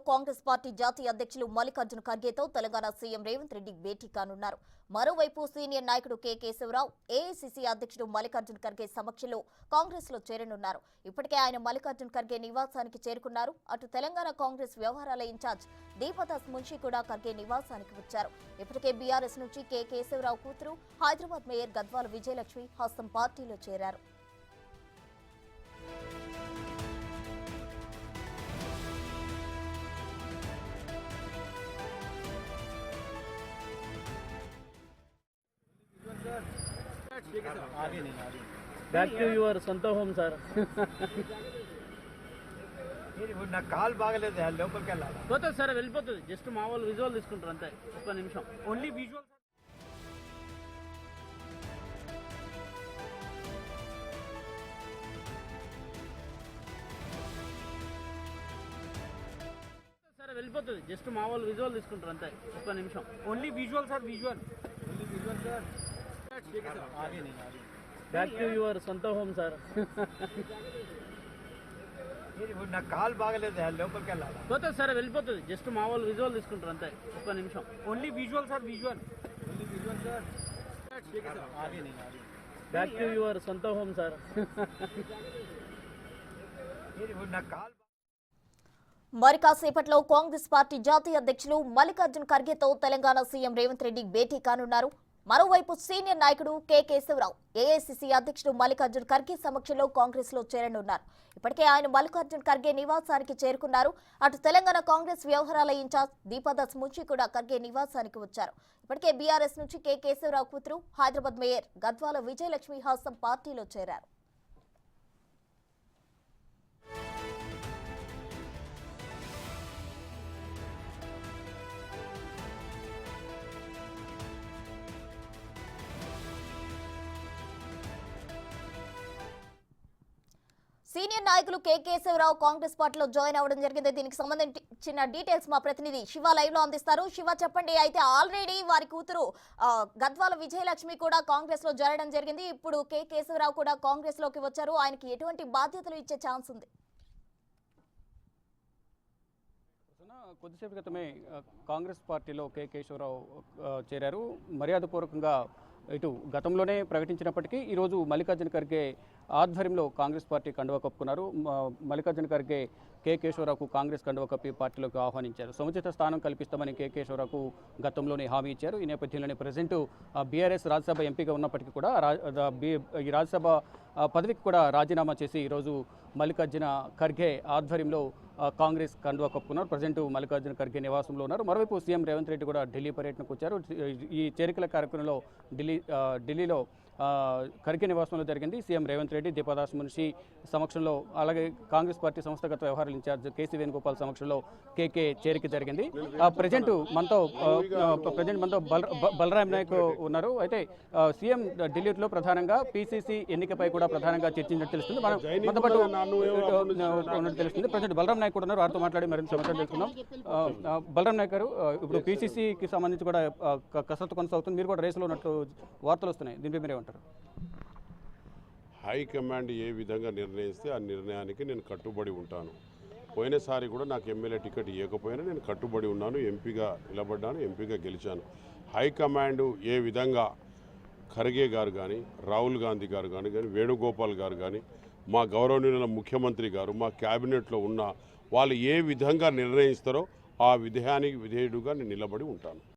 Congress party జాతీయ అధ్యక్షులు Mallikarjuna ఖర్గేతో Telangana CM Revanth Reddy భేటీ కానున్నారు. మరోవైపు సీనియర్ నాయకుడు కె కేశవరావు ఏఐసీసీ అధ్యక్షుడు మల్లికార్జున ఖర్గే సమక్షంలో కాంగ్రెస్ లో చేరనున్నారు. ఇప్పటికే ఆయన మల్లికార్జున ఖర్గే నివాసానికి చేరుకున్నారు. అటు తెలంగాణ కాంగ్రెస్ వ్యవహారాల ఇన్ఛార్జ్ దీపదాస్ మున్షి కూడా ఖర్గే నివాసానికి వచ్చారు. ఇప్పటికే బీఆర్ఎస్ నుంచి కె కేశవరావు కూతురు హైదరాబాద్ మేయర్ గద్వాల విజయలక్ష్మి హస్తం పార్టీలో చేరారు. बैक टू युवर సొంత హోమ్ సార్. నా కాల్ బాగలేదు, లోపలికి వెళ్ళాలి. పోతుంది సార్, వెళ్ళిపోతుంది. జస్ట్ మా వాళ్ళు విజువల్ తీసుకుంటారు అంతే, ఒక్క నిమిషం. Only visual. సార్ వెళ్ళిపోతుంది. జస్ట్ మా వాళ్ళు విజువల్ తీసుకుంటారు అంతే, ఒక్క నిమిషం. Only visual sir, visual. Only visual sir. Back to your సొంత హోమ్ సార్. నా కాల్ బాగలేదు, లోపలికి వెళ్ళాలి. పోతుంది సార్, వెళ్ళిపోతుంది. జస్ట్ మా వాళ్ళు విజువల్ తీసుకుంటారు అంతే, ఒక్క నిమిషం. Only visual sir, visual. Only visual sir. Back to your సొంత హోమ్ సార్. నా కాల్. మరి కాసేపట్లో కాంగ్రెస్ పార్టీ జాతీయ అధ్యక్షులు మల్లికార్జున ఖర్గేతో తెలంగాణ సీఎం రేవంత్ రెడ్డి భేటీ కానున్నారు. మరోవైపు సీనియర్ నాయకుడు కె కేశవరావు ఏఐసీసీ అధ్యక్షుడు మల్లికార్జున ఖర్గే సమక్షంలో కాంగ్రెస్ లో చేరనున్నారు. ఇప్పటికే ఆయన మల్లికార్జున ఖర్గే నివాసానికి చేరుకున్నారు. అటు తెలంగాణ కాంగ్రెస్ వ్యవహారాల ఇన్ఛార్జ్ దీపదాస్ మున్షి కూడా ఖర్గే నివాసానికి వచ్చారు. ఇప్పటికే బీఆర్ఎస్ నుంచి కె కేశవరావు కూతురు హైదరాబాద్ మేయర్ గద్వాల విజయలక్ష్మి హస్తం పార్టీలో చేరారు. సీనియర్ నాయకులు కె కేశవరావు కాంగ్రెస్ పార్టీలో జాయిన్ అవ్వడం జరిగింది. దీనికి సంబంధించిన డీటెయిల్స్ మా ప్రతినిధి శివ లైవ్ లో అందిస్తారు. శివ చెప్పండి. అయితే ఆల్రెడీ వారి కూతురు గద్వాల విజయలక్ష్మి కూడా కాంగ్రెస్ లో చేరడం జరిగింది. ఇప్పుడు కె కేశవరావు కూడా కాంగ్రెస్ లోకి వచ్చారు. ఆయనకి ఎటువంటి బాధ్యతలు ఇచ్చే ఛాన్స్ ఉంది? కొద్దిసేపు క్రితమే కాంగ్రెస్ పార్టీలో కె కేశవరావు చేరారు. మర్యాదపూర్వకంగా ఇటు గతంలోనే ప్రకటించినప్పటికీ ఈరోజు మల్లికార్జున ఖర్గే ఆధ్వర్యంలో కాంగ్రెస్ పార్టీ కండువా కప్పుకున్నారు. మల్లికార్జున ఖర్గే కె కేశవరావుకు కాంగ్రెస్ కండువా కప్పి పార్టీలోకి ఆహ్వానించారు. సముచిత స్థానం కల్పిస్తామని కె కేశవరావుకు గతంలోనే హామీ ఇచ్చారు. ఈ నేపథ్యంలోనే ప్రజెంట్ బీఆర్ఎస్ రాజ్యసభ ఎంపీగా ఉన్నప్పటికీ కూడా ఈ రాజ్యసభ పదవికి కూడా రాజీనామా చేసి ఈరోజు మల్లికార్జున ఖర్గే ఆధ్వర్యంలో కాంగ్రెస్ కండువా కప్పుకున్నారు. ప్రజెంట్ మల్లికార్జున ఖర్గే నివాసంలో ఉన్నారు. మరోవైపు సీఎం రేవంత్ రెడ్డి కూడా ఢిల్లీ పర్యటనకు వచ్చారు. ఈ చేరికల కార్యక్రమంలో ఢిల్లీలో ఖర్గే నివాసంలో జరిగింది. సీఎం రేవంత్ రెడ్డి, దీపదాస్ మున్షి సమక్షంలో, అలాగే కాంగ్రెస్ పార్టీ సంస్థాగత వ్యవహారాల ఇన్ఛార్జ్ కేసీ వేణుగోపాల్ సమక్షంలో కేకే చేరిక జరిగింది. ప్రజెంట్ మనతో బలరాం నాయక్ ఉన్నారు. అయితే సీఎం ఢిల్లీలో ప్రధానంగా పీసీసీ ఎన్నికపై కూడా ప్రధానంగా చర్చించినట్టు తెలుస్తుంది. మనతో పాటు తెలుస్తుంది. ప్రజెంట్ బలరాం నాయక్ కూడా ఉన్నారు. వారితో మాట్లాడి మరింత సమాచారం తెలుసుకుందాం. బలరాం నాయక్ గారు, ఇప్పుడు పీసీసీకి సంబంధించి కూడా కసరత్తు కొనసాగుతుంది. మీరు కూడా రేసులో ఉన్నట్టు వార్తలు వస్తున్నాయి. దీనిపై మీరే ఉంటారు? హైకమాండ్ ఏ విధంగా నిర్ణయిస్తే ఆ నిర్ణయానికి నేను కట్టుబడి ఉంటాను. పోయినసారి కూడా నాకు ఎమ్మెల్యే టికెట్ ఇవ్వకపోయినా నేను కట్టుబడి ఉన్నాను. ఎంపీగా నిలబడ్డాను, ఎంపీగా గెలిచాను. హైకమాండ్ ఏ విధంగా ఖర్గే గారు కానీ, రాహుల్ గాంధీ గారు కానీ వేణుగోపాల్ గారు కానీ, మా గౌరవనీయుల ముఖ్యమంత్రి గారు, మా క్యాబినెట్లో ఉన్న వాళ్ళు ఏ విధంగా నిర్ణయిస్తారో ఆ విధేయానికి విధేయుడుగా నేను నిలబడి ఉంటాను.